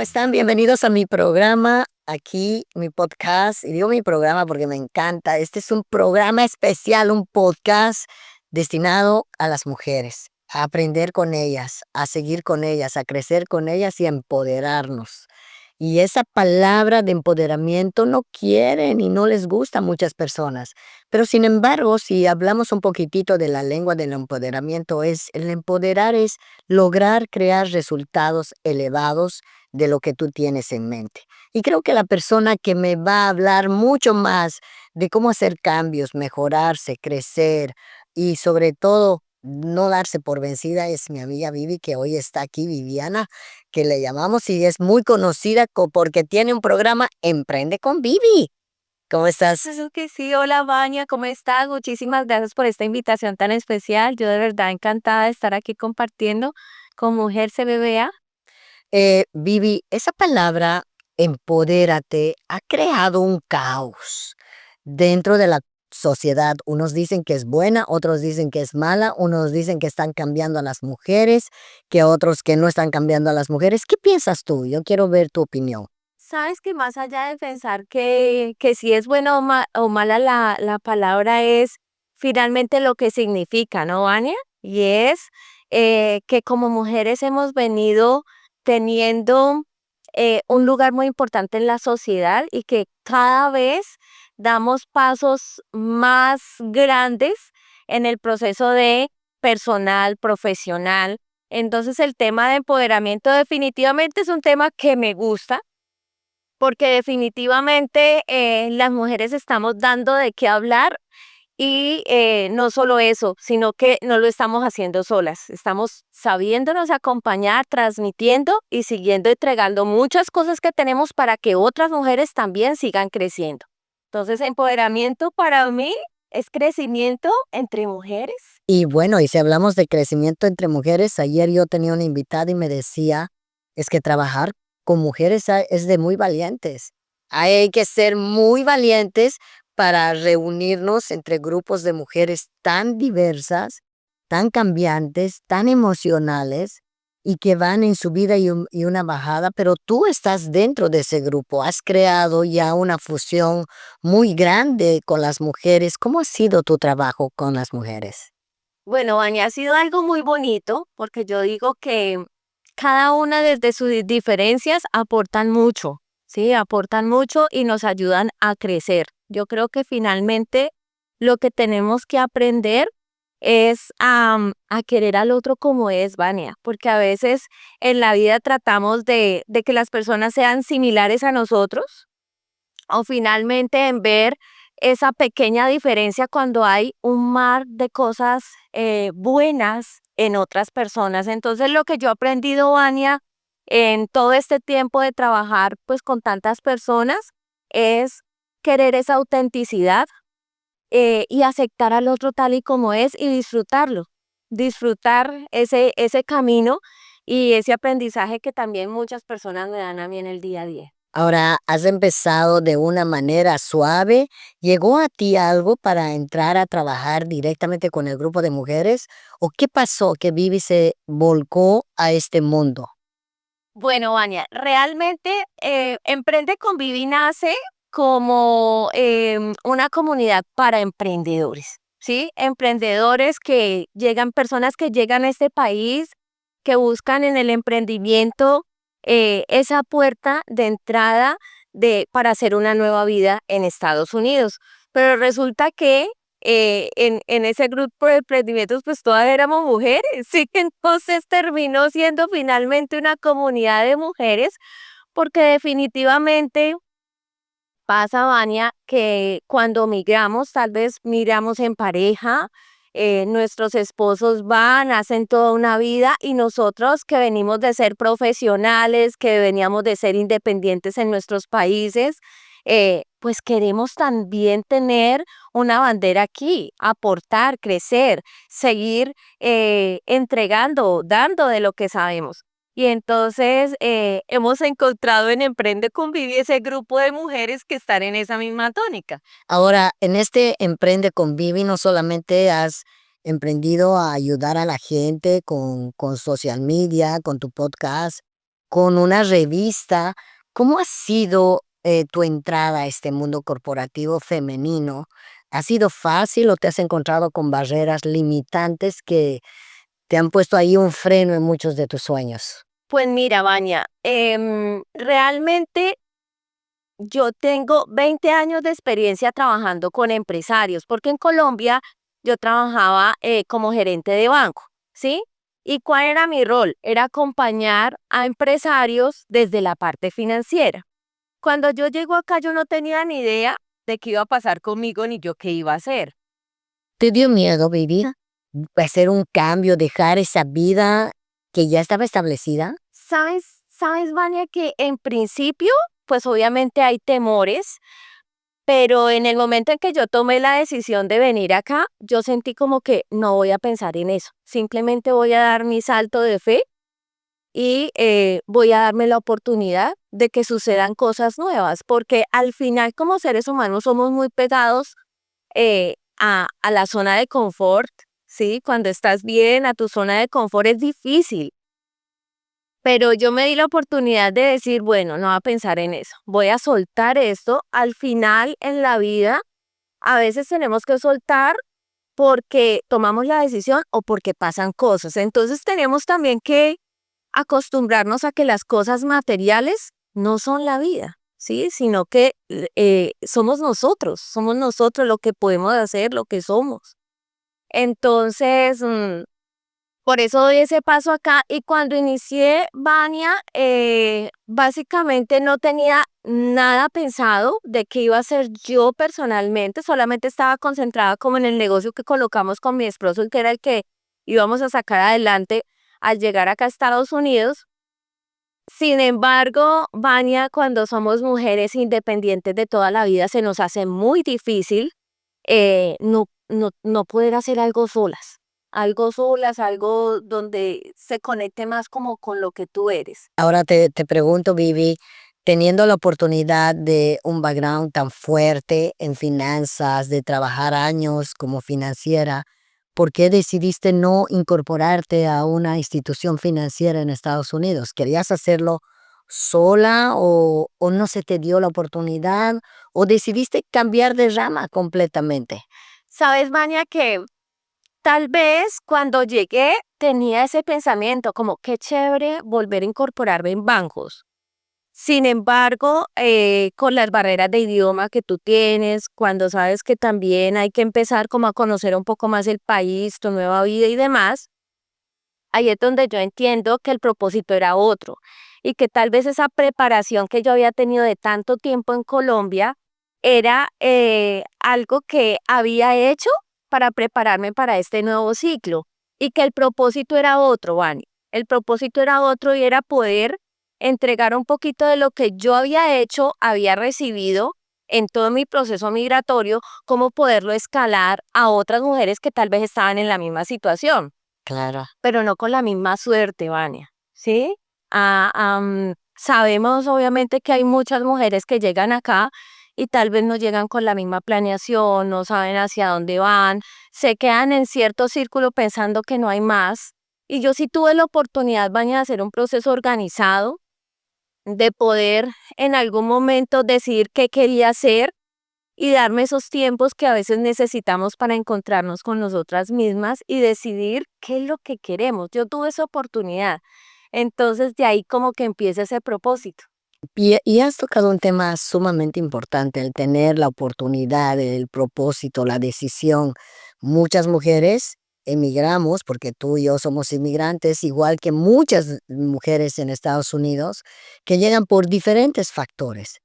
están? Bienvenidos a mi programa, aquí mi podcast. Y digo mi programa porque me encanta. Este es un programa especial, un podcast destinado a las mujeres, a aprender con ellas, a seguir con ellas, a crecer con ellas y a empoderarnos. Y esa palabra de empoderamiento no quieren y no les gusta a muchas personas. Pero sin embargo, si hablamos un poquitito de la lengua del empoderamiento, el empoderar es lograr crear resultados elevados de lo que tú tienes en mente. Y creo que la persona que me va a hablar mucho más de cómo hacer cambios, mejorarse, crecer y sobre todo no darse por vencida es mi amiga Vivi, que hoy está aquí, Viviana, que le llamamos y es muy conocida porque tiene un programa Emprende con Vivi. ¿Cómo estás? Eso que sí, hola Vania, ¿cómo estás? Muchísimas gracias por esta invitación tan especial. Yo de verdad encantada de estar aquí compartiendo con Mujer CBBA. Vivi, esa palabra empodérate ha creado un caos dentro de la sociedad. Unos dicen que es buena, otros dicen que es mala, unos dicen que están cambiando a las mujeres, que otros que no están cambiando a las mujeres. ¿Qué piensas tú? Yo quiero ver tu opinión. Sabes que más allá de pensar que si es buena o mala la palabra es finalmente lo que significa, ¿no, Vania? Y es que como mujeres hemos venido teniendo un lugar muy importante en la sociedad y que cada vez damos pasos más grandes en el proceso de personal, profesional. Entonces el tema de empoderamiento definitivamente es un tema que me gusta porque definitivamente las mujeres estamos dando de qué hablar y no solo eso, sino que no lo estamos haciendo solas. Estamos sabiéndonos acompañar, transmitiendo y siguiendo entregando muchas cosas que tenemos para que otras mujeres también sigan creciendo. Entonces, empoderamiento para mí es crecimiento entre mujeres. Y bueno, y si hablamos de crecimiento entre mujeres, ayer yo tenía una invitada y me decía, es que trabajar con mujeres es de muy valientes. Hay que ser muy valientes para reunirnos entre grupos de mujeres tan diversas, tan cambiantes, tan emocionales y que van en subida y una bajada, pero tú estás dentro de ese grupo, has creado ya una fusión muy grande con las mujeres. ¿Cómo ha sido tu trabajo con las mujeres? Bueno, Vani, ha sido algo muy bonito porque yo digo que cada una desde sus diferencias aportan mucho, ¿sí? Aportan mucho y nos ayudan a crecer. Yo creo que finalmente lo que tenemos que aprender es a querer al otro como es, Vania, porque a veces en la vida tratamos de que las personas sean similares a nosotros o finalmente en ver esa pequeña diferencia cuando hay un mar de cosas buenas en otras personas. Entonces, lo que yo he aprendido, Vania, en todo este tiempo de trabajar pues con tantas personas es querer esa autenticidad y aceptar al otro tal y como es y disfrutarlo, disfrutar ese camino y ese aprendizaje que también muchas personas me dan a mí en el día a día. Ahora, has empezado de una manera suave. ¿Llegó a ti algo para entrar a trabajar directamente con el grupo de mujeres? ¿O qué pasó que Vivi se volcó a este mundo? Bueno, Vania, realmente Emprende con Vivi nace como una comunidad para emprendedores, ¿sí? Emprendedores que llegan, personas que llegan a este país, que buscan en el emprendimiento esa puerta de entrada para hacer una nueva vida en Estados Unidos. Pero resulta que en ese grupo de emprendimientos pues todas éramos mujeres, sí que entonces terminó siendo finalmente una comunidad de mujeres porque definitivamente pasa, Vania, que cuando migramos, tal vez migramos en pareja, nuestros esposos van, hacen toda una vida y nosotros que venimos de ser profesionales, que veníamos de ser independientes en nuestros países, pues queremos también tener una bandera aquí, aportar, crecer, seguir entregando, dando de lo que sabemos. Y entonces hemos encontrado en Emprende con Vivi ese grupo de mujeres que están en esa misma tónica. Ahora, en este Emprende con Vivi, no solamente has emprendido a ayudar a la gente con social media, con tu podcast, con una revista. ¿Cómo ha sido tu entrada a este mundo corporativo femenino? ¿Ha sido fácil o te has encontrado con barreras limitantes que te han puesto ahí un freno en muchos de tus sueños? Pues mira, Vania, realmente yo tengo 20 años de experiencia trabajando con empresarios, porque en Colombia yo trabajaba como gerente de banco, ¿sí? ¿Y cuál era mi rol? Era acompañar a empresarios desde la parte financiera. Cuando yo llego acá, yo no tenía ni idea de qué iba a pasar conmigo ni yo qué iba a hacer. ¿Te dio miedo vivir? ¿Hacer un cambio, dejar esa vida que ya estaba establecida? ¿Sabes, Vania, que en principio, pues obviamente hay temores, pero en el momento en que yo tomé la decisión de venir acá, yo sentí como que no voy a pensar en eso. Simplemente voy a dar mi salto de fe y voy a darme la oportunidad de que sucedan cosas nuevas, porque al final como seres humanos somos muy pegados a la zona de confort, ¿sí? Cuando estás bien, a tu zona de confort es difícil. Pero yo me di la oportunidad de decir, bueno, no voy a pensar en eso, voy a soltar esto. Al final en la vida, a veces tenemos que soltar porque tomamos la decisión o porque pasan cosas. Entonces tenemos también que acostumbrarnos a que las cosas materiales no son la vida, ¿sí? Sino que somos nosotros lo que podemos hacer, lo que somos. Entonces, por eso doy ese paso acá. Y cuando inicié Vania, básicamente no tenía nada pensado de qué iba a hacer yo personalmente, solamente estaba concentrada como en el negocio que colocamos con mi esposo, que era el que íbamos a sacar adelante al llegar acá a Estados Unidos. Sin embargo, Vania, cuando somos mujeres independientes de toda la vida, se nos hace muy difícil no poder hacer algo solas, algo donde se conecte más como con lo que tú eres. Ahora te pregunto, Vivi, teniendo la oportunidad de un background tan fuerte en finanzas, de trabajar años como financiera, ¿por qué decidiste no incorporarte a una institución financiera en Estados Unidos? ¿Querías hacerlo sola o no se te dio la oportunidad o decidiste cambiar de rama completamente? Sabes, Vania, que tal vez cuando llegué tenía ese pensamiento como qué chévere volver a incorporarme en bancos. Sin embargo, con las barreras de idioma que tú tienes, cuando sabes que también hay que empezar como a conocer un poco más el país, tu nueva vida y demás, ahí es donde yo entiendo que el propósito era otro y que tal vez esa preparación que yo había tenido de tanto tiempo en Colombia era algo que había hecho para prepararme para este nuevo ciclo y que el propósito era otro, Vani. El propósito era otro y era poder entregar un poquito de lo que yo había hecho, había recibido en todo mi proceso migratorio, cómo poderlo escalar a otras mujeres que tal vez estaban en la misma situación, Claro. pero no con la misma suerte, Vania, ¿sí? Sabemos obviamente que hay muchas mujeres que llegan acá y tal vez no llegan con la misma planeación, no saben hacia dónde van, se quedan en cierto círculo pensando que no hay más. Y yo sí tuve la oportunidad, Vania, de hacer un proceso organizado, de poder en algún momento decidir qué quería hacer y darme esos tiempos que a veces necesitamos para encontrarnos con nosotras mismas y decidir qué es lo que queremos. Yo tuve esa oportunidad. Entonces de ahí como que empieza ese propósito. Y has tocado un tema sumamente importante, el tener la oportunidad, el propósito, la decisión. Muchas mujeres emigramos, porque tú y yo somos inmigrantes, igual que muchas mujeres en Estados Unidos, que llegan por diferentes factores.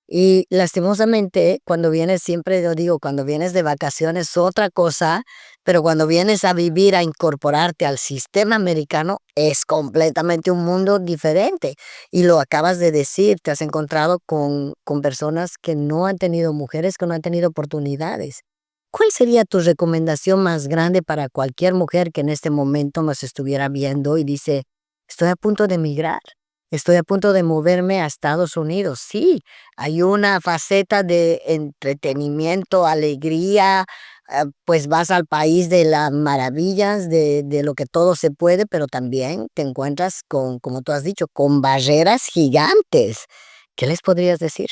Y lastimosamente, cuando vienes, siempre yo digo, cuando vienes de vacaciones es otra cosa, pero cuando vienes a vivir, a incorporarte al sistema americano, es completamente un mundo diferente. Y lo acabas de decir, te has encontrado con personas que no han tenido, mujeres que no han tenido oportunidades. ¿Cuál sería tu recomendación más grande para cualquier mujer que en este momento nos estuviera viendo y dice, estoy a punto de emigrar? Estoy a punto de moverme a Estados Unidos. Sí, hay una faceta de entretenimiento, alegría, pues vas al país de las maravillas, de lo que todo se puede, pero también te encuentras con, como tú has dicho, con barreras gigantes. ¿Qué les podrías decir?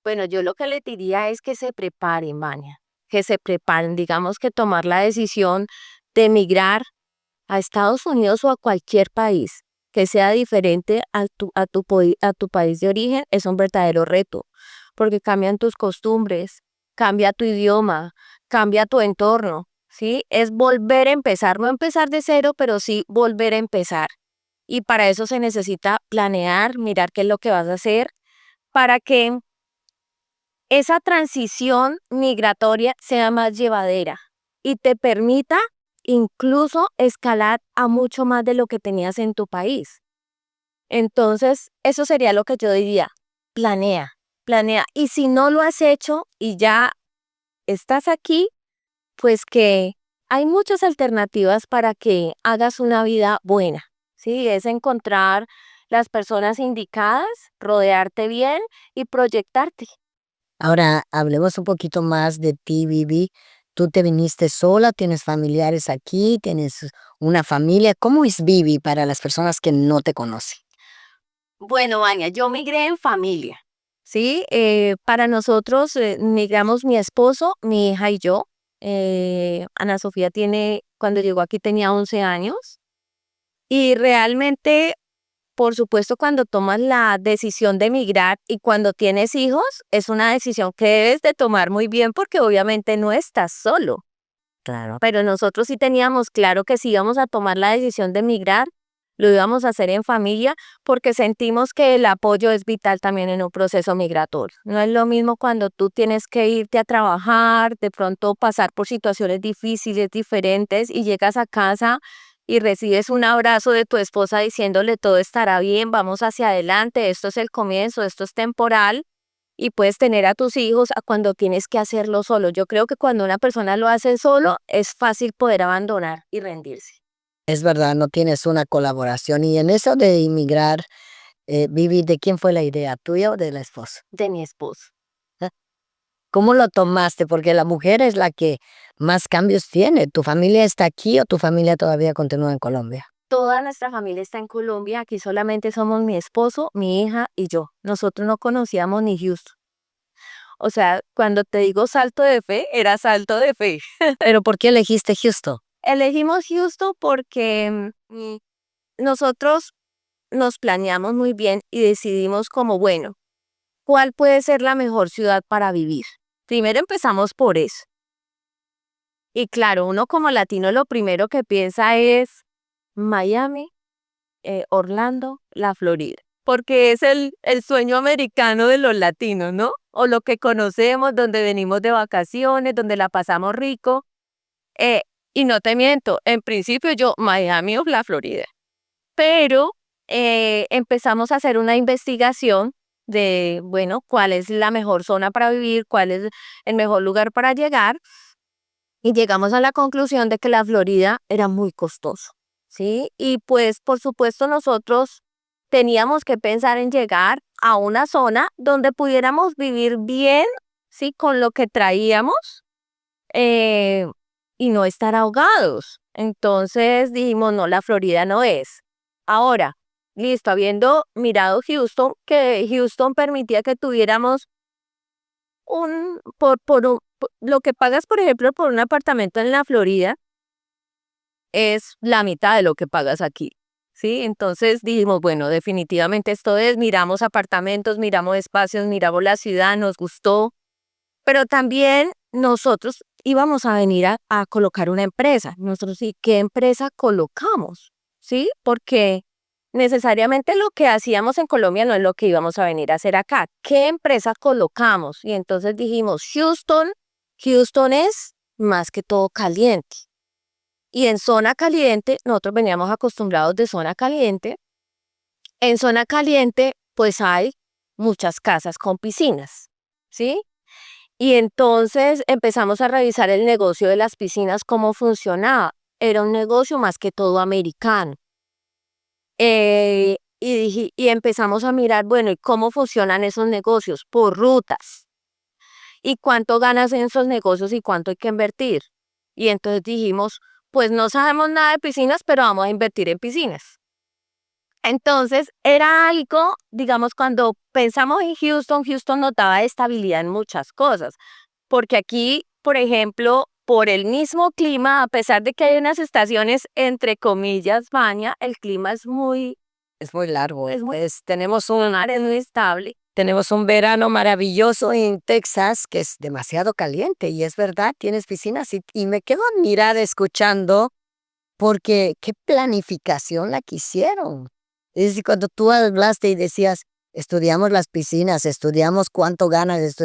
Bueno, yo lo que le diría es que se preparen, Vania, que se preparen, digamos que tomar la decisión de emigrar a Estados Unidos o a cualquier país que sea diferente a tu país de origen es un verdadero reto, porque cambian tus costumbres, cambia tu idioma, cambia tu entorno, ¿sí? Es volver a empezar, no empezar de cero, pero sí volver a empezar. Y para eso se necesita planear, mirar qué es lo que vas a hacer, para que esa transición migratoria sea más llevadera y te permita incluso escalar a mucho más de lo que tenías en tu país. Entonces, eso sería lo que yo diría, planea, planea. Y si no lo has hecho y ya estás aquí, pues que hay muchas alternativas para que hagas una vida buena, ¿sí? Es encontrar las personas indicadas, rodearte bien y proyectarte. Ahora hablemos un poquito más de ti, Vivi. ¿Tú te viniste sola? ¿Tienes familiares aquí? ¿Tienes una familia? ¿Cómo es Vivi para las personas que no te conocen? Bueno, Vania, yo migré en familia, ¿sí? Para nosotros migramos mi esposo, mi hija y yo. Ana Sofía cuando llegó aquí tenía 11 años y realmente, por supuesto, cuando tomas la decisión de migrar y cuando tienes hijos, es una decisión que debes de tomar muy bien porque obviamente no estás solo. Claro. Pero nosotros sí teníamos claro que si íbamos a tomar la decisión de migrar, lo íbamos a hacer en familia porque sentimos que el apoyo es vital también en un proceso migratorio. No es lo mismo cuando tú tienes que irte a trabajar, de pronto pasar por situaciones difíciles, diferentes y llegas a casa y recibes un abrazo de tu esposa diciéndole todo estará bien, vamos hacia adelante, esto es el comienzo, esto es temporal y puedes tener a tus hijos a cuando tienes que hacerlo solo. Yo creo que cuando una persona lo hace solo, es fácil poder abandonar y rendirse. Es verdad, no tienes una colaboración. Y en eso de inmigrar, Vivi, ¿de quién fue la idea? ¿Tuya o de la esposa? De mi esposo. ¿Eh? ¿Cómo lo tomaste? Porque la mujer es la que más cambios tiene. ¿Tu familia está aquí o tu familia todavía continúa en Colombia? Toda nuestra familia está en Colombia, aquí solamente somos mi esposo, mi hija y yo. Nosotros no conocíamos ni Houston. O sea, cuando te digo salto de fe, era salto de fe. ¿Pero por qué elegiste Houston? Elegimos Houston porque nosotros nos planeamos muy bien y decidimos como, bueno, ¿cuál puede ser la mejor ciudad para vivir? Primero empezamos por eso. Y claro, uno como latino lo primero que piensa es Miami, Orlando, la Florida, porque es el sueño americano de los latinos, ¿no? O lo que conocemos, donde venimos de vacaciones, donde la pasamos rico. Eh, y no te miento, en principio yo Miami o la Florida, pero empezamos a hacer una investigación de, bueno, cuál es la mejor zona para vivir, cuál es el mejor lugar para llegar. Y llegamos a la conclusión de que la Florida era muy costoso, ¿sí? Y pues, por supuesto, nosotros teníamos que pensar en llegar a una zona donde pudiéramos vivir bien, ¿sí? Con lo que traíamos eh, y no estar ahogados. Entonces dijimos, no, la Florida no es. Ahora, listo, habiendo mirado Houston, que Houston permitía que tuviéramos lo que pagas, por ejemplo, por un apartamento en la Florida es la mitad de lo que pagas aquí, ¿sí? Entonces dijimos, bueno, definitivamente esto es, miramos apartamentos, miramos espacios, miramos la ciudad, nos gustó, pero también nosotros íbamos a venir a colocar una empresa. Nosotros sí, ¿qué empresa colocamos? ¿Sí? Porque necesariamente lo que hacíamos en Colombia no es lo que íbamos a venir a hacer acá. ¿Qué empresa colocamos? Y entonces dijimos, Houston es más que todo caliente. Y en zona caliente, nosotros veníamos acostumbrados de zona caliente. En zona caliente, pues hay muchas casas con piscinas, ¿sí? Y entonces empezamos a revisar el negocio de las piscinas, cómo funcionaba. Era un negocio más que todo americano. Y empezamos a mirar, bueno, ¿y cómo funcionan esos negocios? Por rutas. ¿Y cuánto ganas en esos negocios y cuánto hay que invertir? Y entonces dijimos, pues no sabemos nada de piscinas, pero vamos a invertir en piscinas. Entonces era algo, digamos, cuando pensamos en Houston, Houston nos daba estabilidad en muchas cosas, porque aquí, por ejemplo, por el mismo clima, a pesar de que hay unas estaciones, entre comillas, baña, el clima Es muy largo. tenemos un área muy estable. Tenemos un verano maravilloso en Texas que es demasiado caliente y es verdad, tienes piscinas y me quedo admirada escuchando porque qué planificación la que hicieron. Es decir, cuando tú hablaste y decías, estudiamos las piscinas, estudiamos cuánto ganas,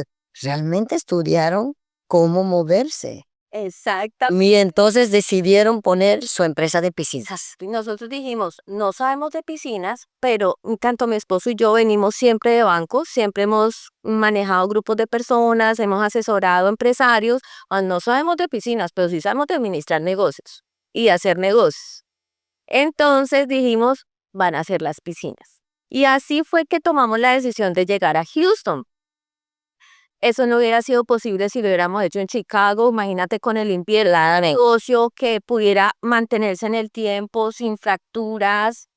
realmente estudiaron cómo moverse. Exacto. Y entonces decidieron poner su empresa de piscinas. Y nosotros dijimos, no sabemos de piscinas, pero tanto mi esposo y yo venimos siempre de bancos, siempre hemos manejado grupos de personas, hemos asesorado empresarios, no sabemos de piscinas, pero sí sabemos de administrar negocios y hacer negocios. Entonces dijimos, van a hacer las piscinas. Y así fue que tomamos la decisión de llegar a Houston. Eso no hubiera sido posible si lo hubiéramos hecho en Chicago. Imagínate con el negocio que pudiera mantenerse en el tiempo sin fracturas.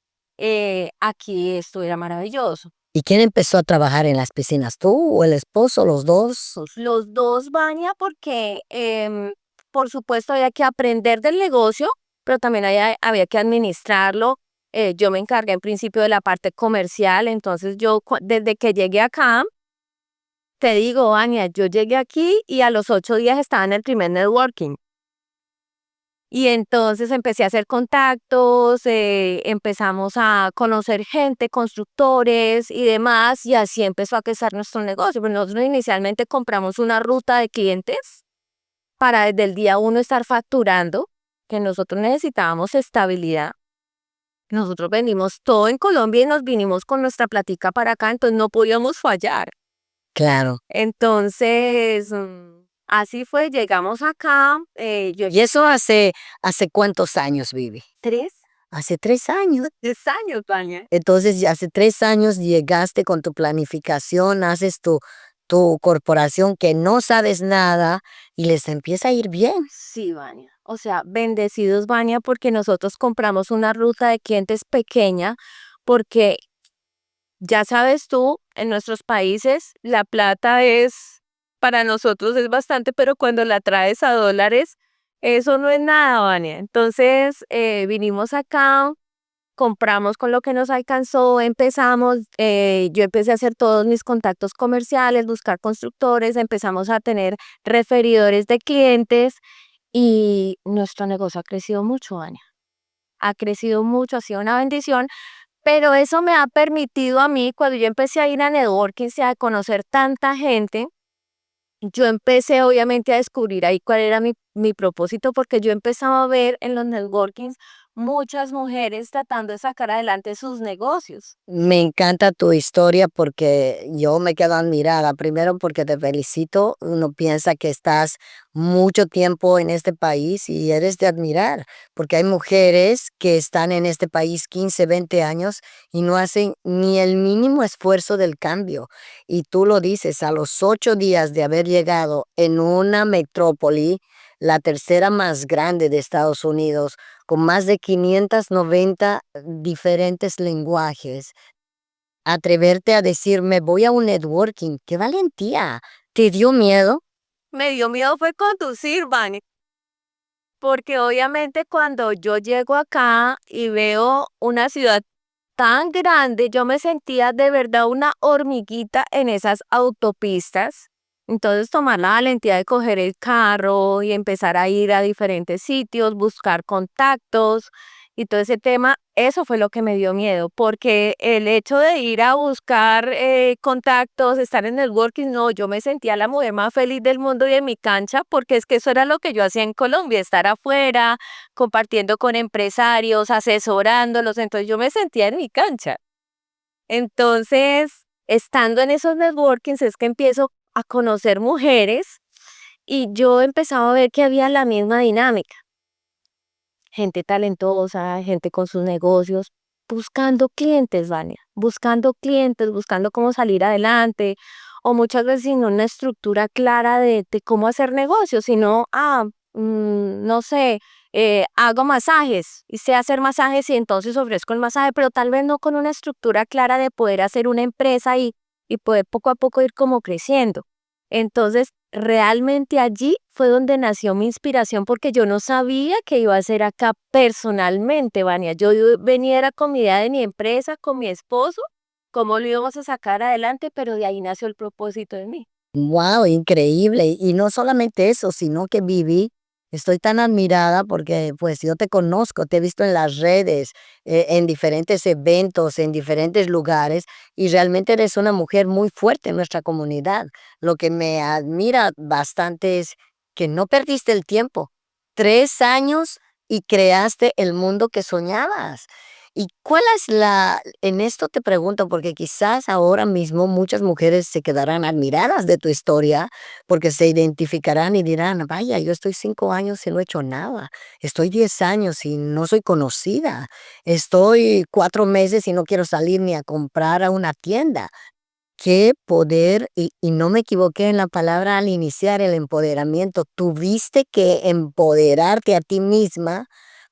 Aquí esto era maravilloso. ¿Y quién empezó a trabajar en las piscinas? ¿Tú o el esposo, los dos? Los dos baña porque, por supuesto, había que aprender del negocio, pero también había que administrarlo. Yo me encargué en principio de la parte comercial, entonces yo desde que llegué acá, te digo, Ania, yo llegué aquí y a los 8 días estaba en el primer networking. Y entonces empecé a hacer contactos, empezamos a conocer gente, constructores y demás, y así empezó a crecer nuestro negocio. Pero nosotros inicialmente compramos una ruta de clientes para desde el día uno estar facturando, que nosotros necesitábamos estabilidad. Nosotros vendimos todo en Colombia y nos vinimos con nuestra platica para acá, entonces no podíamos fallar. Claro. Entonces, así fue, llegamos acá. ¿Y eso hace cuántos años, Vivi? 3, Hace 3 años. 10 años, Vania. Entonces, ya hace 3 años llegaste con tu planificación, haces tu corporación que no sabes nada y les empieza a ir bien. Sí, Vania. O sea, bendecidos, Vania, porque nosotros compramos una ruta de clientes pequeña, porque ya sabes tú, en nuestros países la plata para nosotros es bastante, pero cuando la traes a dólares, eso no es nada, Vania. Entonces, vinimos acá, compramos con lo que nos alcanzó, empezamos, yo empecé a hacer todos mis contactos comerciales, buscar constructores, empezamos a tener referidores de clientes y nuestro negocio ha crecido mucho, Vania. Ha crecido mucho, ha sido una bendición. Pero eso me ha permitido a mí, cuando yo empecé a ir a networking y a conocer tanta gente, yo empecé obviamente a descubrir ahí cuál era mi propósito, porque yo empezaba a ver en los networkings muchas mujeres tratando de sacar adelante sus negocios. Me encanta tu historia porque yo me quedo admirada. Primero porque te felicito. Uno piensa que estás mucho tiempo en este país y eres de admirar, porque hay mujeres que están en este país 15, 20 años y no hacen ni el mínimo esfuerzo del cambio. Y tú lo dices, a los 8 días de haber llegado en una metrópoli, la tercera más grande de Estados Unidos, con más de 590 diferentes lenguajes, atreverte a decirme voy a un networking, qué valentía. ¿Te dio miedo? Me dio miedo fue conducir, Vani, porque obviamente cuando yo llego acá y veo una ciudad tan grande, yo me sentía de verdad una hormiguita en esas autopistas. Entonces tomar la valentía de coger el carro y empezar a ir a diferentes sitios, buscar contactos y todo ese tema, eso fue lo que me dio miedo, porque el hecho de ir a buscar contactos, estar en el working, no, yo me sentía la mujer más feliz del mundo y en mi cancha, porque es que eso era lo que yo hacía en Colombia, estar afuera, compartiendo con empresarios, asesorándolos, entonces yo me sentía en mi cancha. Entonces, estando en esos networkings es que empiezo a conocer mujeres y yo empezaba a ver que había la misma dinámica. Gente talentosa, gente con sus negocios, buscando clientes, Vania, buscando clientes, buscando cómo salir adelante. o muchas veces sin una estructura clara de cómo hacer negocios, sino, no sé, hago masajes y sé hacer masajes y entonces ofrezco el masaje, pero tal vez no con una estructura clara de poder hacer una empresa y poder poco a poco ir como creciendo. Entonces, realmente allí fue donde nació mi inspiración porque yo no sabía qué iba a hacer acá personalmente, Vania. Yo venía era con mi idea de mi empresa, con mi esposo, cómo lo íbamos a sacar adelante, pero de ahí nació el propósito de mí. Wow, increíble. Y no solamente eso, sino que Vivi, estoy tan admirada porque pues yo te conozco, te he visto en las redes, en diferentes eventos, en diferentes lugares, y realmente eres una mujer muy fuerte en nuestra comunidad. Lo que me admira bastante es que no perdiste el tiempo. 3 años y creaste el mundo que soñabas. ¿Y cuál es en esto te pregunto, porque quizás ahora mismo muchas mujeres se quedarán admiradas de tu historia, porque se identificarán y dirán, vaya, yo estoy 5 años y no he hecho nada, estoy 10 años y no soy conocida, estoy 4 meses y no quiero salir ni a comprar a una tienda. Qué poder, y no me equivoqué en la palabra al iniciar el empoderamiento, tuviste que empoderarte a ti misma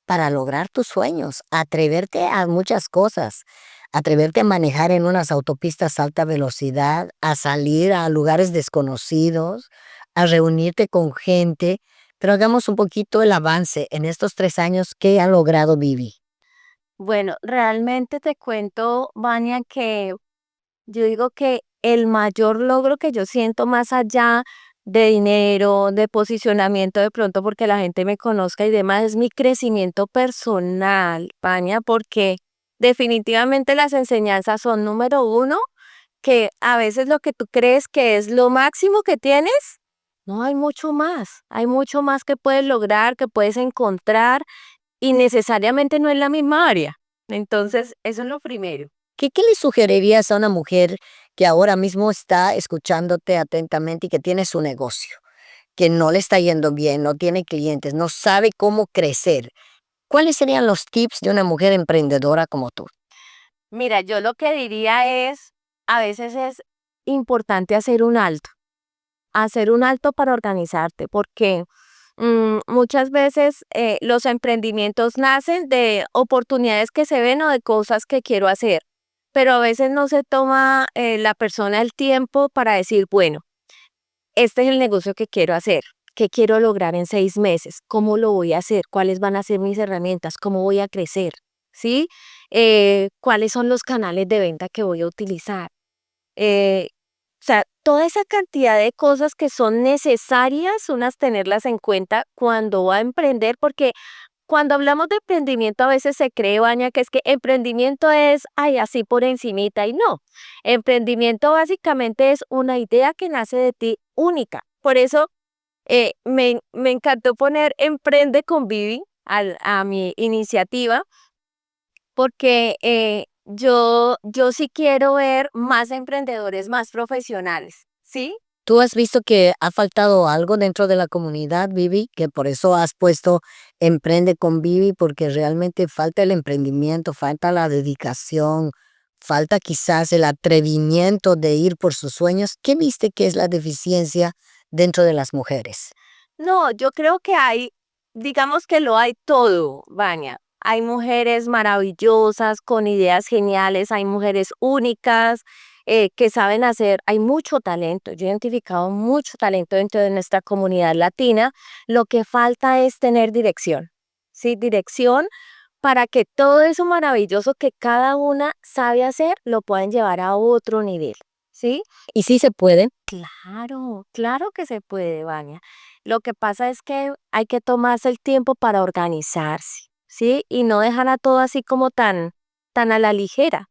para lograr tus sueños, atreverte a muchas cosas, atreverte a manejar en unas autopistas a alta velocidad, a salir a lugares desconocidos, a reunirte con gente. Pero hagamos un poquito el avance en estos 3 años, ¿qué ha logrado Vivi? Bueno, realmente te cuento, Vania, que yo digo que el mayor logro que yo siento más allá de dinero, de posicionamiento de pronto porque la gente me conozca y demás, es mi crecimiento personal, Vania, porque definitivamente las enseñanzas son número uno, que a veces lo que tú crees que es lo máximo que tienes, no hay mucho más que puedes lograr, que puedes encontrar y necesariamente no es la misma área. Entonces, eso es lo primero. ¿Qué le sugerirías a una mujer que ahora mismo está escuchándote atentamente y que tiene su negocio, que no le está yendo bien, no tiene clientes, no sabe cómo crecer? ¿Cuáles serían los tips de una mujer emprendedora como tú? Mira, yo lo que diría es, a veces es importante hacer un alto para organizarte, porque muchas veces los emprendimientos nacen de oportunidades que se ven o de cosas que quiero hacer, pero a veces no se toma la persona el tiempo para decir, bueno, este es el negocio que quiero hacer. ¿Qué quiero lograr en 6 meses? ¿Cómo lo voy a hacer? ¿Cuáles van a ser mis herramientas? ¿Cómo voy a crecer? ¿Sí? ¿Cuáles son los canales de venta que voy a utilizar? Eh, o sea, toda esa cantidad de cosas que son necesarias, unas tenerlas en cuenta cuando va a emprender, porque cuando hablamos de emprendimiento a veces se cree, Baña, que es que emprendimiento es, ay, así por encimita y no. Emprendimiento básicamente es una idea que nace de ti única. Por eso me encantó poner Emprende con Vivi a mi iniciativa, porque yo sí quiero ver más emprendedores, más profesionales, ¿sí? ¿Tú has visto que ha faltado algo dentro de la comunidad, Vivi? Que por eso has puesto Emprende con Vivi, porque realmente falta el emprendimiento, falta la dedicación, falta quizás el atrevimiento de ir por sus sueños. ¿Qué viste que es la deficiencia dentro de las mujeres? No, yo creo que hay, digamos que lo hay todo, Vania. Hay mujeres maravillosas, con ideas geniales, hay mujeres únicas que saben hacer, hay mucho talento. Yo he identificado mucho talento dentro de nuestra comunidad latina. Lo que falta es tener dirección, ¿sí? Dirección para que todo eso maravilloso que cada una sabe hacer lo puedan llevar a otro nivel, ¿sí? Y sí se puede. Claro, claro que se puede, Vania. Lo que pasa es que hay que tomarse el tiempo para organizarse, ¿sí? Y no dejar a todo así como tan a la ligera.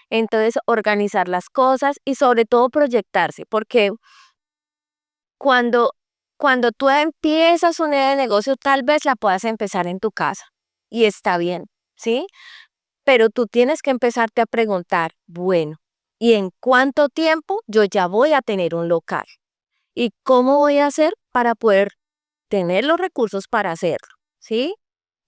Entonces, organizar las cosas y sobre todo proyectarse, porque cuando, cuando tú empiezas una idea de negocio, tal vez la puedas empezar en tu casa y está bien, ¿sí? Pero tú tienes que empezarte a preguntar, bueno, ¿y en cuánto tiempo yo ya voy a tener un local? ¿Y cómo voy a hacer para poder tener los recursos para hacerlo? ¿Sí?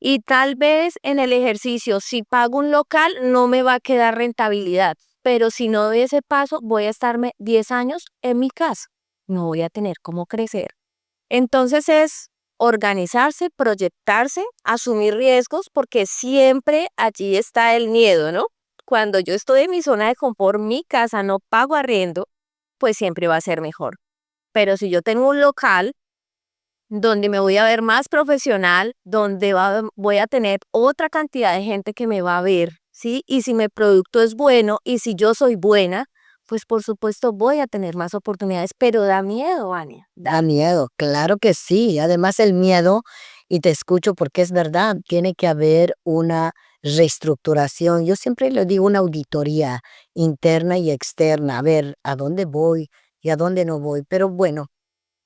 Y tal vez en el ejercicio, si pago un local, no me va a quedar rentabilidad. pero si no doy ese paso, voy a estarme 10 años en mi casa. No voy a tener cómo crecer. Entonces es organizarse, proyectarse, asumir riesgos, porque siempre allí está el miedo, ¿no? Cuando yo estoy en mi zona de confort, mi casa, no pago arriendo, pues siempre va a ser mejor. Pero si yo tengo un local donde me voy a ver más profesional, donde voy a tener otra cantidad de gente que me va a ver, ¿sí? Y si mi producto es bueno y si yo soy buena, pues por supuesto voy a tener más oportunidades, pero da miedo, Ania. Da miedo, claro que sí. Además el miedo, y te escucho porque es verdad, tiene que haber una reestructuración. Yo siempre le digo una auditoría interna y externa, a ver a dónde voy y a dónde no voy. Pero bueno,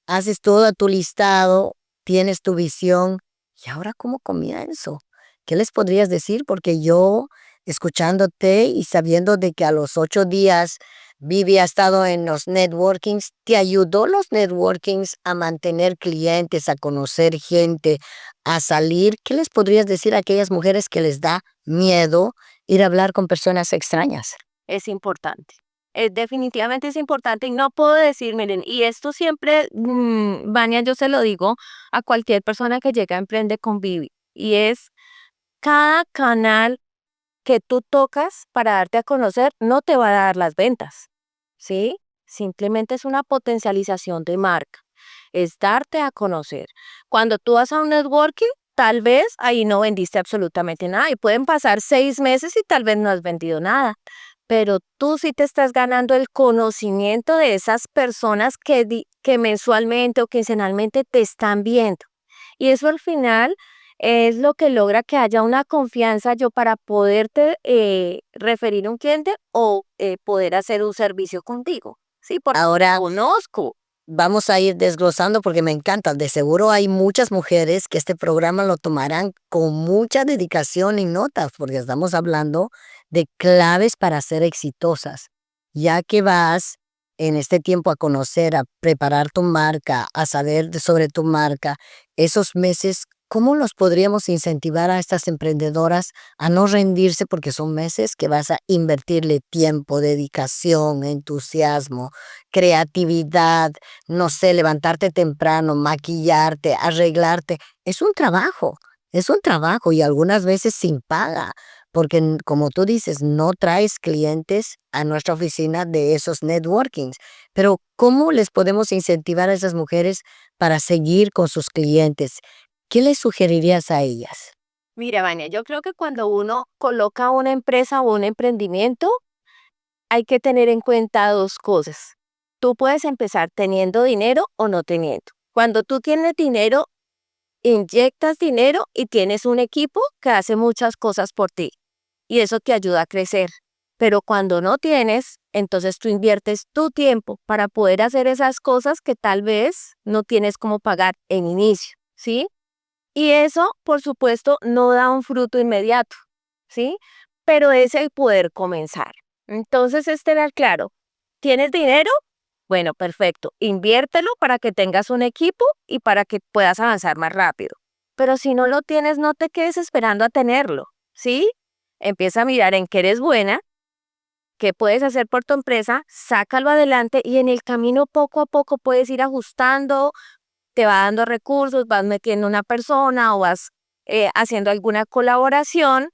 haces todo tu listado, tienes tu visión, y ahora ¿cómo comienzo? ¿Qué les podrías decir? Porque yo, escuchándote y sabiendo de que a los 8 días Vivi ha estado en los networkings, ¿te ayudó los networkings a mantener clientes, a conocer gente, a salir? ¿Qué les podrías decir a aquellas mujeres que les da miedo ir a hablar con personas extrañas? Es importante. Definitivamente es importante y no puedo decir, miren, y esto siempre, Vania, yo se lo digo a cualquier persona que llega a Emprende con Vivi, y es cada canal que tú tocas para darte a conocer no te va a dar las ventas, ¿sí? Simplemente es una potencialización de marca, es darte a conocer. Cuando tú vas a un networking, tal vez ahí no vendiste absolutamente nada y pueden pasar 6 meses y tal vez no has vendido nada, pero tú sí te estás ganando el conocimiento de esas personas que mensualmente o quincenalmente te están viendo. Y eso al final es lo que logra que haya una confianza yo para poderte referir a un cliente o poder hacer un servicio contigo. Sí, porque Ahora conozco. vamos a ir desglosando porque me encanta. De seguro hay muchas mujeres que este programa lo tomarán con mucha dedicación y notas, porque estamos hablando de claves para ser exitosas. Ya que vas en este tiempo a conocer, a preparar tu marca, a saber sobre tu marca, esos meses, ¿cómo los podríamos incentivar a estas emprendedoras a no rendirse? Porque son meses que vas a invertirle tiempo, dedicación, entusiasmo, creatividad, no sé, levantarte temprano, maquillarte, arreglarte. Es un trabajo y algunas veces sin paga, porque como tú dices, no traes clientes a nuestra oficina de esos networkings. Pero ¿cómo les podemos incentivar a esas mujeres para seguir con sus clientes? ¿Qué les sugerirías a ellas? Mira, Vania, yo creo que cuando uno coloca una empresa o un emprendimiento, hay que tener en cuenta dos cosas. Tú puedes empezar teniendo dinero o no teniendo. Cuando tú tienes dinero, inyectas dinero y tienes un equipo que hace muchas cosas por ti y eso te ayuda a crecer. Pero cuando no tienes, entonces tú inviertes tu tiempo para poder hacer esas cosas que tal vez no tienes cómo pagar en inicio, ¿sí? Y eso, por supuesto, no da un fruto inmediato, ¿sí? Pero es el poder comenzar. Entonces es tener claro, ¿tienes dinero? Bueno, perfecto. Inviértelo para que tengas un equipo y para que puedas avanzar más rápido. Pero si no lo tienes, no te quedes esperando a tenerlo, ¿sí? Empieza a mirar en qué eres buena, qué puedes hacer por tu empresa, sácalo adelante y en el camino poco a poco puedes ir ajustando, te va dando recursos, vas metiendo una persona o vas haciendo alguna colaboración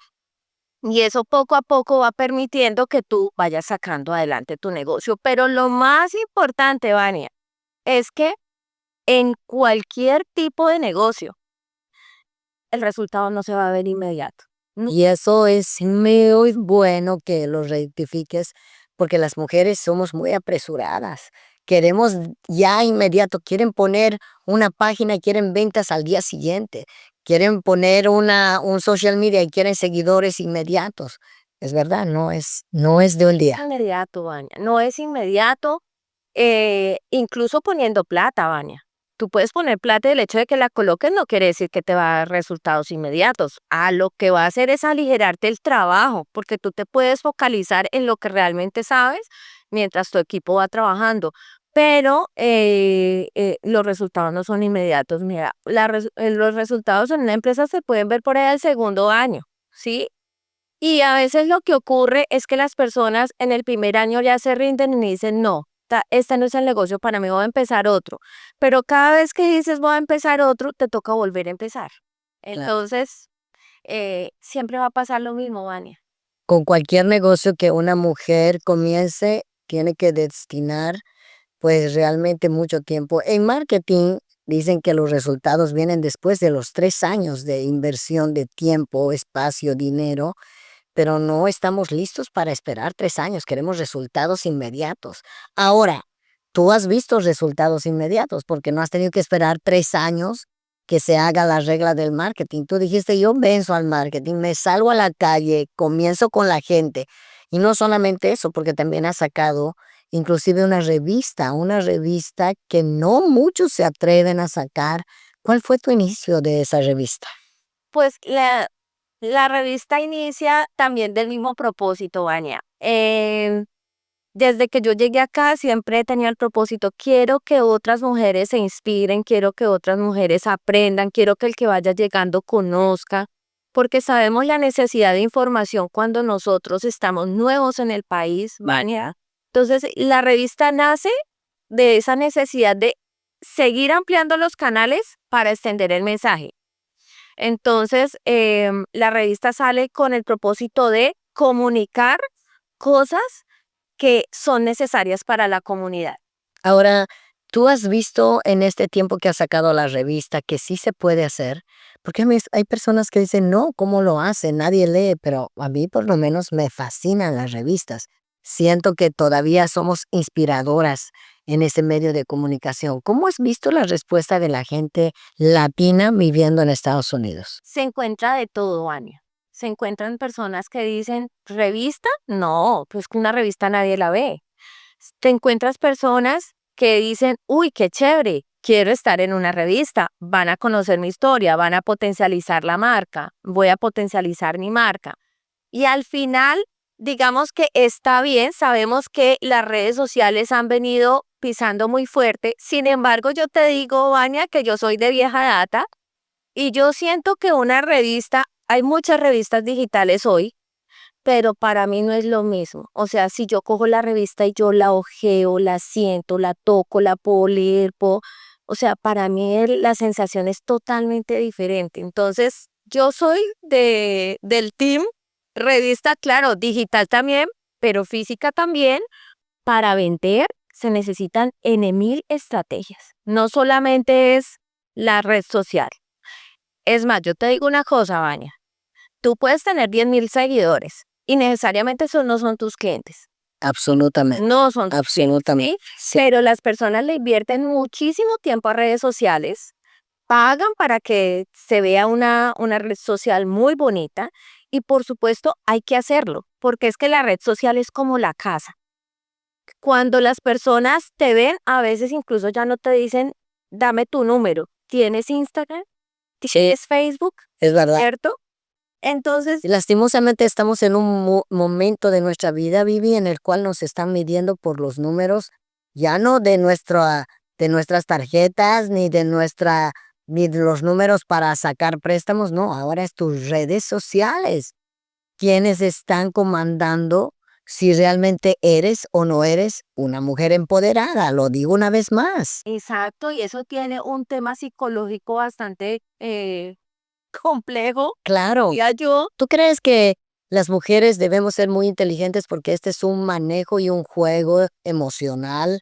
y eso poco a poco va permitiendo que tú vayas sacando adelante tu negocio. Pero lo más importante, Vania, es que en cualquier tipo de negocio, el resultado no se va a ver inmediato. Y eso es muy bueno que lo rectifiques, porque las mujeres somos muy apresuradas. Queremos ya inmediato, quieren poner una página y quieren ventas al día siguiente. Quieren poner un social media y quieren seguidores inmediatos. Es verdad, no es de un día. Inmediato, Vania, no es inmediato, incluso poniendo plata, Vania. Tú puedes poner plata y el hecho de que la coloques no quiere decir que te va a dar resultados inmediatos. Lo que va a hacer es aligerarte el trabajo, porque tú te puedes focalizar en lo que realmente sabes mientras tu equipo va trabajando. Pero los resultados no son inmediatos. Mira, los resultados en una empresa se pueden ver por ahí al segundo año, ¿sí? Y a veces lo que ocurre es que las personas en el primer año ya se rinden y dicen, no, este no es el negocio para mí, voy a empezar otro. Pero cada vez que dices voy a empezar otro, te toca volver a empezar. Claro. Entonces, siempre va a pasar lo mismo, Vania. Con cualquier negocio que una mujer comience, tiene que destinar pues realmente mucho tiempo. En marketing dicen que los resultados vienen después de los 3 años de inversión de tiempo, espacio, dinero, pero no estamos listos para esperar 3 años, queremos resultados inmediatos. Ahora, tú has visto resultados inmediatos porque no has tenido que esperar 3 años que se haga la regla del marketing. Tú dijiste, yo venzo al marketing, me salgo a la calle, comienzo con la gente. Y no solamente eso, porque también has sacado inclusive una revista que no muchos se atreven a sacar. ¿Cuál fue tu inicio de esa revista? Pues la revista inicia también del mismo propósito, Vania. Desde que yo llegué acá siempre he tenido el propósito, quiero que otras mujeres se inspiren, quiero que otras mujeres aprendan, quiero que el que vaya llegando conozca, porque sabemos la necesidad de información cuando nosotros estamos nuevos en el país, Vania. Entonces, la revista nace de esa necesidad de seguir ampliando los canales para extender el mensaje. Entonces, la revista sale con el propósito de comunicar cosas que son necesarias para la comunidad. Ahora, ¿tú has visto en este tiempo que has sacado la revista que sí se puede hacer? Porque hay personas que dicen, no, ¿cómo lo hacen? Nadie lee, pero a mí por lo menos me fascinan las revistas. Siento que todavía somos inspiradoras en ese medio de comunicación. ¿Cómo has visto la respuesta de la gente latina viviendo en Estados Unidos? Se encuentra de todo, Ania. Se encuentran personas que dicen, ¿revista? No, pues que una revista nadie la ve. Te encuentras personas que dicen, uy, qué chévere, quiero estar en una revista, van a conocer mi historia, van a potencializar la marca, voy a potencializar mi marca. Y al final, digamos que está bien, sabemos que las redes sociales han venido pisando muy fuerte. Sin embargo, yo te digo, Vania, que yo soy de vieja data y yo siento que una revista, hay muchas revistas digitales hoy, pero para mí no es lo mismo. O sea, si yo cojo la revista y yo la ojeo, la siento, la toco, la puedo leer, o sea, para mí la sensación es totalmente diferente. Entonces, yo soy del team revista, claro, digital también, pero física también. Para vender se necesitan N mil estrategias. No solamente es la red social. Es más, yo te digo una cosa, Vania. Tú puedes tener 10.000 seguidores y necesariamente esos no son tus clientes. Absolutamente. No son tus Absolutamente. clientes, ¿sí? Pero las personas le invierten muchísimo tiempo a redes sociales, pagan para que se vea una red social muy bonita y por supuesto hay que hacerlo, porque es que la red social es como la casa. Cuando las personas te ven, a veces incluso ya no te dicen, dame tu número. ¿Tienes Instagram? ¿Tienes Facebook? Es verdad. ¿Cierto? Entonces, Lastimosamente estamos en un momento de nuestra vida, Vivi, en el cual nos están midiendo por los números, ya no de nuestras tarjetas, ni de los números para sacar préstamos, no, ahora es tus redes sociales quienes están comandando si realmente eres o no eres una mujer empoderada, lo digo una vez más. exacto, y eso tiene un tema psicológico bastante complejo, Claro. diría yo. ¿Tú crees que las mujeres debemos ser muy inteligentes porque este es un manejo y un juego emocional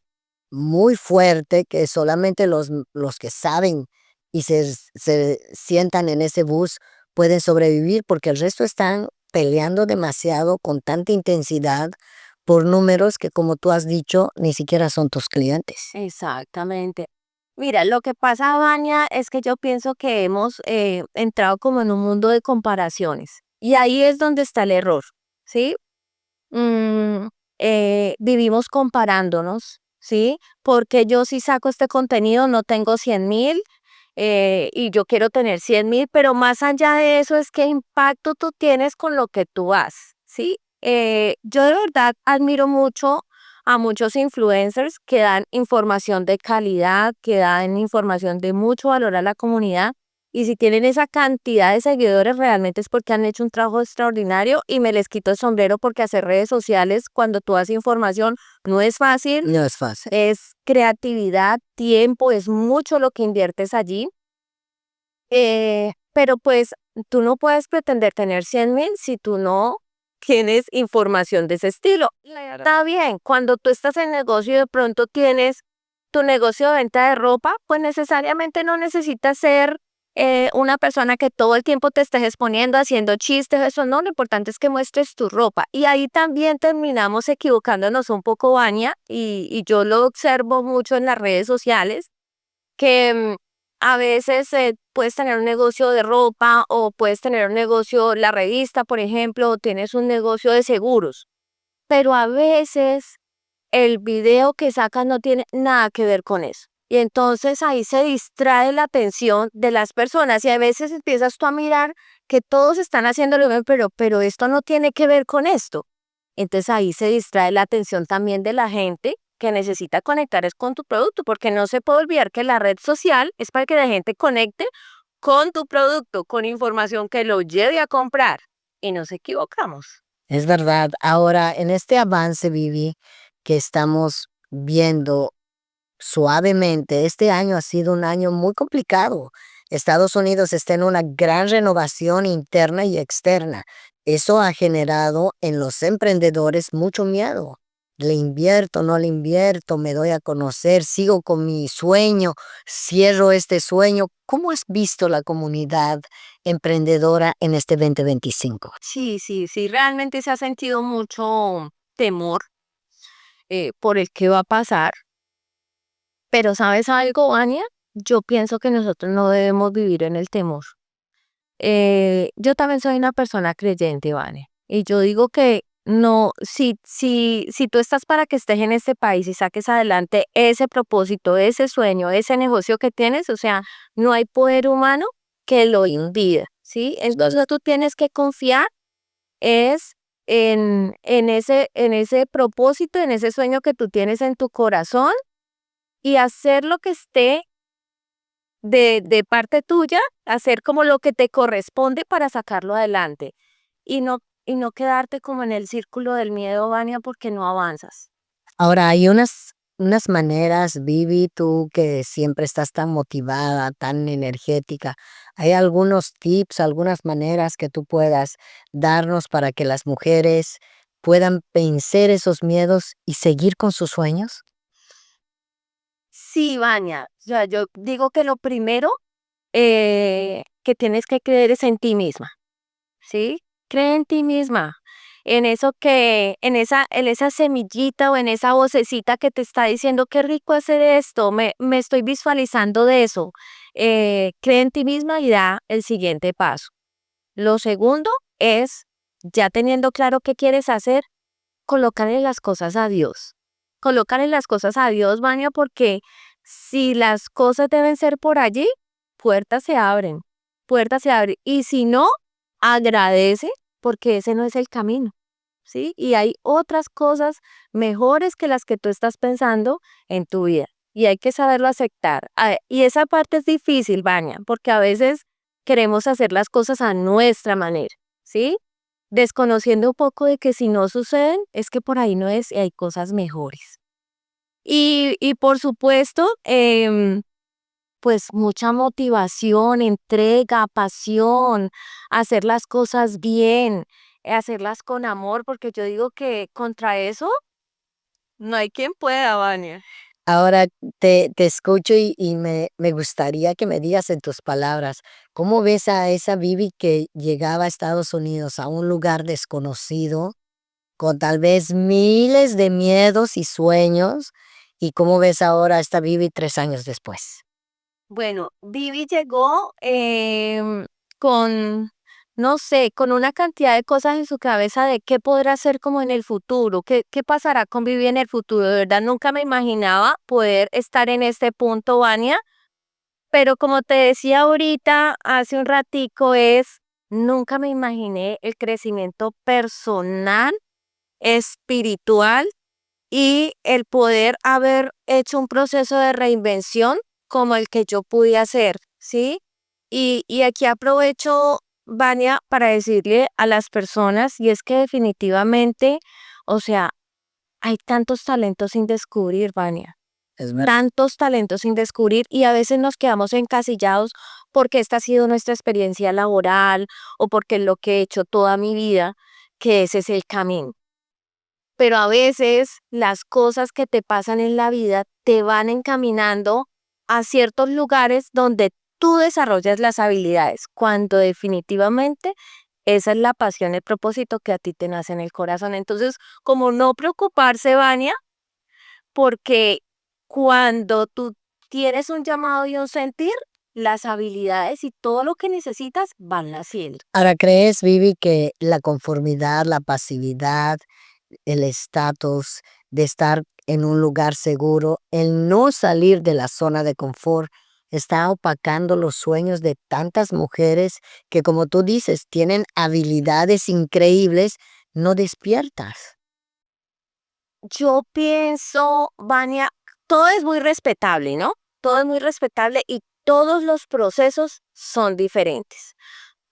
muy fuerte que solamente los que saben y se sientan en ese bus pueden sobrevivir porque el resto están peleando demasiado con tanta intensidad por números que, como tú has dicho, ni siquiera son tus clientes? Exactamente. Mira, lo que pasa, Vania, es que yo pienso que hemos entrado como en un mundo de comparaciones y ahí es donde está el error, ¿sí? Mm, vivimos comparándonos, ¿sí? Porque yo si saco este contenido no tengo 100.000 y yo quiero tener 100.000, pero más allá de eso es qué impacto tú tienes con lo que tú haces, ¿sí? Yo de verdad admiro mucho a muchos influencers que dan información de calidad, que dan información de mucho valor a la comunidad, Y si tienen esa cantidad de seguidores, realmente es porque han hecho un trabajo extraordinario y me les quito el sombrero porque hacer redes sociales cuando tú das información no es fácil, No es fácil. es creatividad, tiempo, es mucho lo que inviertes allí. Pero pues tú no puedes pretender tener 100,000 si tú no tienes información de ese estilo. Está bien, cuando tú estás en negocio y de pronto tienes tu negocio de venta de ropa, pues necesariamente no necesitas ser una persona que todo el tiempo te estés exponiendo, haciendo chistes, eso no, lo importante es que muestres tu ropa. Y ahí también terminamos equivocándonos un poco, Vania, y yo lo observo mucho en las redes sociales, que a veces puedes tener un negocio de ropa o puedes tener un negocio, la revista, por ejemplo, o tienes un negocio de seguros, pero a veces el video que sacas no tiene nada que ver con eso. Y entonces ahí se distrae la atención de las personas y a veces empiezas tú a mirar que todos están haciendo lo mismo, pero esto no tiene que ver con esto. Entonces ahí se distrae la atención también de la gente que necesita conectar es con tu producto, porque no se puede olvidar que la red social es para que la gente conecte con tu producto, con información que lo lleve a comprar. Y nos equivocamos. Es verdad. Ahora, en este avance, Vivi, que estamos viendo suavemente, este año ha sido un año muy complicado. Estados Unidos está en una gran renovación interna y externa. Eso ha generado en los emprendedores mucho miedo. Le invierto, no le invierto, me doy a conocer, sigo con mi sueño, cierro este sueño. ¿Cómo has visto la comunidad emprendedora en este 2025? Sí, sí, sí, realmente se ha sentido mucho temor por el que va a pasar. Pero ¿sabes algo, Ania? Yo pienso que nosotros no debemos vivir en el temor. Yo también soy una persona creyente, Vane. Y yo digo que no, si tú estás para que estés en este país y saques adelante ese propósito, ese sueño, ese negocio que tienes, o sea, no hay poder humano que lo impida, ¿sí? Entonces tú tienes que confiar es en ese propósito, en ese sueño que tú tienes en tu corazón y hacer lo que esté de parte tuya, hacer como lo que te corresponde para sacarlo adelante y no quedarte como en el círculo del miedo, Vania, porque no avanzas. Ahora, hay unas maneras, Vivi, tú que siempre estás tan motivada, tan energética. ¿Hay algunos tips, algunas maneras que tú puedas darnos para que las mujeres puedan vencer esos miedos y seguir con sus sueños? Sí, Vania, o sea, yo digo que lo primero que tienes que creer es en ti misma. ¿Sí? Cree en ti misma, en eso en esa semillita o en esa vocecita que te está diciendo qué rico hacer esto, me estoy visualizando de eso. Cree en ti misma y da el siguiente paso. Lo segundo es, ya teniendo claro qué quieres hacer, colocarle las cosas a Dios. Colócale las cosas a Dios, Vania, porque si las cosas deben ser por allí, puertas se abren, puertas se abren. Y si no, agradece porque ese no es el camino, ¿sí? Y hay otras cosas mejores que las que tú estás pensando en tu vida. Y hay que saberlo aceptar. Y esa parte es difícil, Vania, porque a veces queremos hacer las cosas a nuestra manera, ¿sí? Desconociendo un poco de que si no suceden, es que por ahí no es y hay cosas mejores. Y por supuesto, pues mucha motivación, entrega, pasión, hacer las cosas bien, hacerlas con amor, porque yo digo que contra eso no hay quien pueda, Vania. Ahora te escucho y me gustaría que me digas en tus palabras, ¿cómo ves a esa Vivi que llegaba a Estados Unidos, a un lugar desconocido, con tal vez miles de miedos y sueños? ¿Y cómo ves ahora a esta Vivi 3 años después? Bueno, Vivi llegó con, no sé, con una cantidad de cosas en su cabeza de qué podrá hacer como en el futuro, qué pasará con Vivi en el futuro. De verdad, nunca me imaginaba poder estar en este punto, Vania, pero como te decía ahorita, hace un ratico, nunca me imaginé el crecimiento personal, espiritual y el poder haber hecho un proceso de reinvención como el que yo pude hacer, ¿sí? Y aquí aprovecho, Vania, para decirle a las personas, y es que definitivamente, o sea, hay tantos talentos sin descubrir, Vania, Es verdad. tantos talentos sin descubrir y a veces nos quedamos encasillados porque esta ha sido nuestra experiencia laboral o porque es lo que he hecho toda mi vida, que ese es el camino. Pero a veces las cosas que te pasan en la vida te van encaminando a ciertos lugares donde tú desarrollas las habilidades, cuando definitivamente esa es la pasión, el propósito que a ti te nace en el corazón. Entonces, como no preocuparse, Vania, porque cuando tú tienes un llamado y un sentir, las habilidades y todo lo que necesitas van naciendo. Ahora, ¿crees, Vivi, que la conformidad, la pasividad, el estatus de estar en un lugar seguro, el no salir de la zona de confort, está opacando los sueños de tantas mujeres que, como tú dices, tienen habilidades increíbles, no despiertas? Yo pienso, Vania, todo es muy respetable, ¿no? Todo es muy respetable y todos los procesos son diferentes.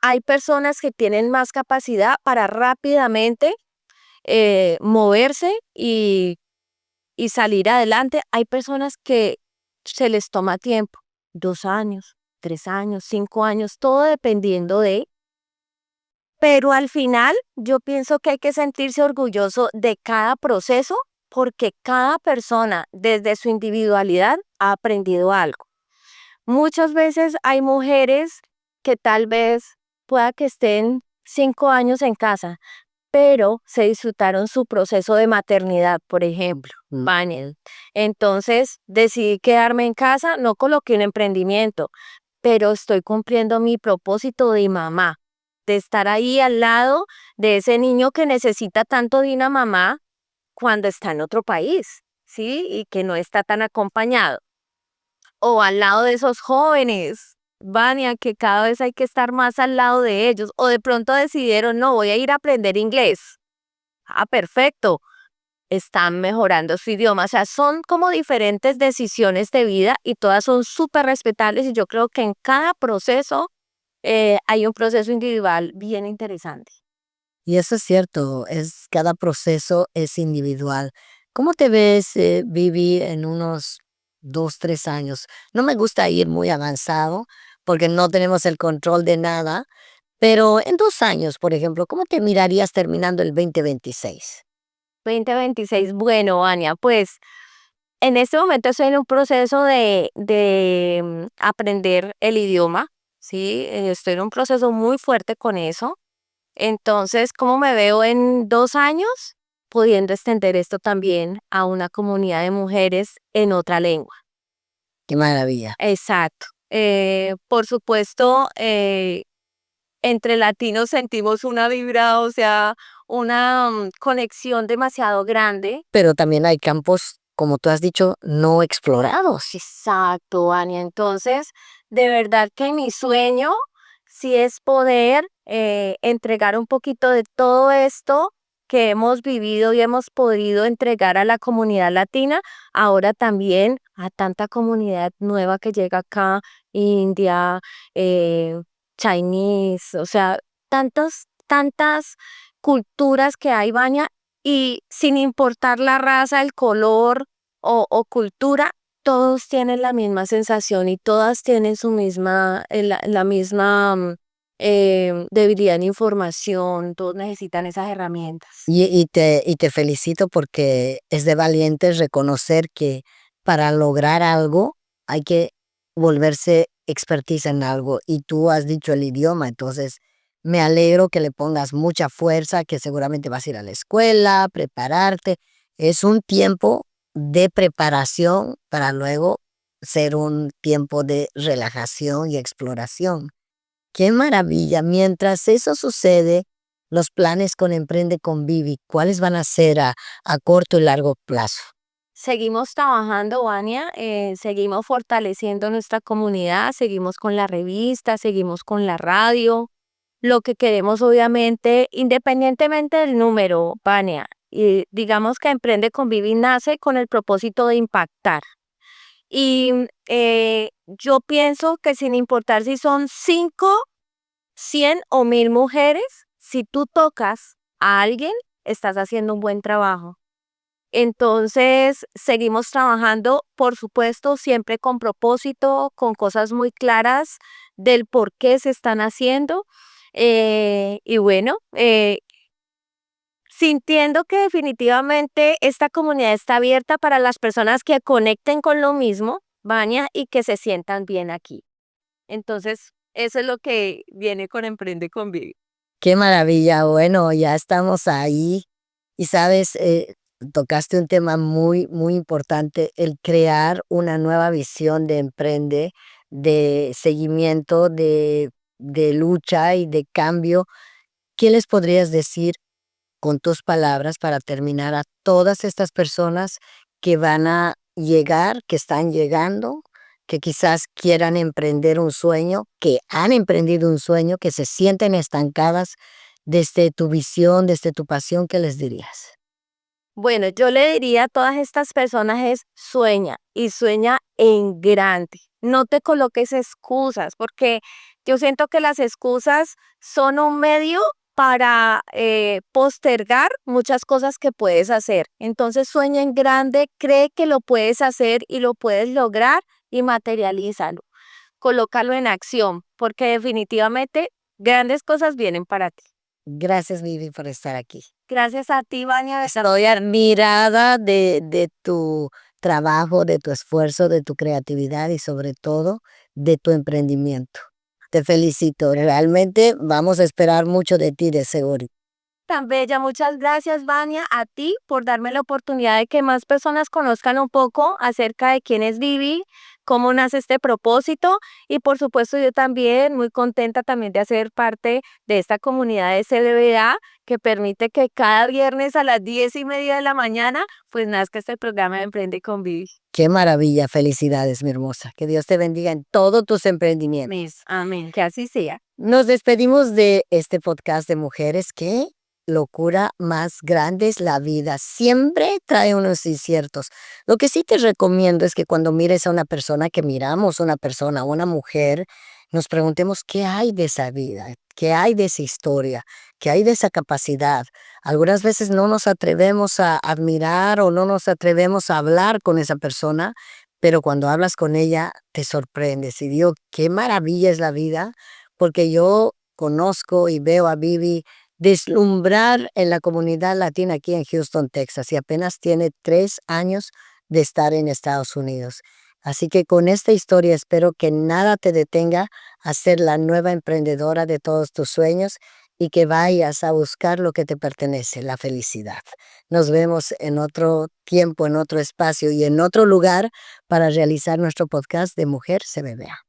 Hay personas que tienen más capacidad para rápidamente moverse y salir adelante. Hay personas que se les toma tiempo, 2 años, 3 años, 5 años, todo dependiendo de. Pero al final yo pienso que hay que sentirse orgulloso de cada proceso porque cada persona desde su individualidad ha aprendido algo. Muchas veces hay mujeres que tal vez pueda que estén 5 años en casa, pero se disfrutaron su proceso de maternidad, por ejemplo, Mm. Panel. Entonces decidí quedarme en casa, no coloqué un emprendimiento, pero estoy cumpliendo mi propósito de mamá, de estar ahí al lado de ese niño que necesita tanto de una mamá cuando está en otro país, ¿sí? Y que no está tan acompañado. O al lado de esos jóvenes, Vania, que cada vez hay que estar más al lado de ellos. O de pronto decidieron, no, voy a ir a aprender inglés. Ah, perfecto. Están mejorando su idioma. O sea, son como diferentes decisiones de vida y todas son súper respetables y yo creo que en cada proceso hay un proceso individual bien interesante. Y eso es cierto, cada proceso es individual. ¿Cómo te ves, Vivi, en unos 2, 3 años? No me gusta ir muy avanzado porque no tenemos el control de nada, pero en 2 años, por ejemplo, ¿cómo te mirarías terminando el 2026? 2026, bueno, Vania, pues en este momento estoy en un proceso de aprender el idioma, ¿sí? Estoy en un proceso muy fuerte con eso. Entonces, ¿cómo me veo en 2 años? Pudiendo extender esto también a una comunidad de mujeres en otra lengua. Qué maravilla. Exacto. Por supuesto, entre latinos sentimos una vibra, o sea, una conexión demasiado grande. Pero también hay campos, como tú has dicho, no explorados. Exacto, Ania. Entonces, de verdad que mi sueño sí es poder entregar un poquito de todo esto que hemos vivido y hemos podido entregar a la comunidad latina, ahora también a tanta comunidad nueva que llega acá, India, eh, Chinese, o sea, tantas culturas que hay, Baña, y sin importar la raza, el color o cultura, todos tienen la misma sensación y todas tienen su misma, la misma debilidad en información, todos necesitan esas herramientas. Y te felicito porque es de valientes reconocer que para lograr algo hay que volverse expertise en algo. Y tú has dicho el idioma, entonces me alegro que le pongas mucha fuerza, que seguramente vas a ir a la escuela, prepararte. Es un tiempo de preparación para luego ser un tiempo de relajación y exploración. Qué maravilla. Mientras eso sucede, los planes con Emprende con Vivi, ¿cuáles van a ser a corto y largo plazo? Seguimos trabajando, Vania, seguimos fortaleciendo nuestra comunidad, seguimos con la revista, seguimos con la radio. Lo que queremos, obviamente, independientemente del número, Vania, y digamos que Emprende con Vivi nace con el propósito de impactar. Y yo pienso que sin importar si son 5, 100 o 1000 mujeres, si tú tocas a alguien, estás haciendo un buen trabajo. Entonces, seguimos trabajando, por supuesto, siempre con propósito, con cosas muy claras del por qué se están haciendo. Y bueno, sintiendo que definitivamente esta comunidad está abierta para las personas que conecten con lo mismo, Vania, y que se sientan bien aquí. Entonces, eso es lo que viene con Emprende con Vivi. Qué maravilla. Bueno, ya estamos ahí y sabes, tocaste un tema muy, muy importante, el crear una nueva visión de emprende, de seguimiento, de lucha y de cambio. ¿Qué les podrías decir con tus palabras para terminar a todas estas personas que van a llegar, que están llegando, que quizás quieran emprender un sueño, que han emprendido un sueño, que se sienten estancadas desde tu visión, desde tu pasión? ¿Qué les dirías? Bueno, yo le diría a todas estas personas es sueña y sueña en grande. No te coloques excusas, porque yo siento que las excusas son un medio para postergar muchas cosas que puedes hacer. Entonces sueña en grande, cree que lo puedes hacer y lo puedes lograr y materialízalo. Colócalo en acción, porque definitivamente grandes cosas vienen para ti. Gracias, Vivi, por estar aquí. Gracias a ti, Vania. Estoy admirada de tu trabajo, de tu esfuerzo, de tu creatividad y sobre todo de tu emprendimiento. Te felicito. Realmente vamos a esperar mucho de ti, de seguro. Tan bella, muchas gracias, Vania, a ti por darme la oportunidad de que más personas conozcan un poco acerca de quién es Vivi, cómo nace este propósito y por supuesto yo también muy contenta también de hacer parte de esta comunidad de CLBA que permite que cada viernes a las 10:30 de la mañana pues nazca este programa de Emprende con Vivi. Qué maravilla, felicidades, mi hermosa. Que Dios te bendiga en todos tus emprendimientos. Amén, que así sea. Nos despedimos de este podcast de mujeres. Qué locura más grande es la vida. Siempre trae unos inciertos. Lo que sí te recomiendo es que cuando mires a una persona, que miramos a una persona, a una mujer, nos preguntemos qué hay de esa vida, qué hay de esa historia, qué hay de esa capacidad. Algunas veces no nos atrevemos a admirar o no nos atrevemos a hablar con esa persona, pero cuando hablas con ella te sorprendes y digo, qué maravilla es la vida, porque yo conozco y veo a Vivi deslumbrar en la comunidad latina aquí en Houston, Texas, y apenas tiene 3 años de estar en Estados Unidos. Así que con esta historia espero que nada te detenga a ser la nueva emprendedora de todos tus sueños y que vayas a buscar lo que te pertenece, la felicidad. Nos vemos en otro tiempo, en otro espacio y en otro lugar para realizar nuestro podcast de Mujer CBBA.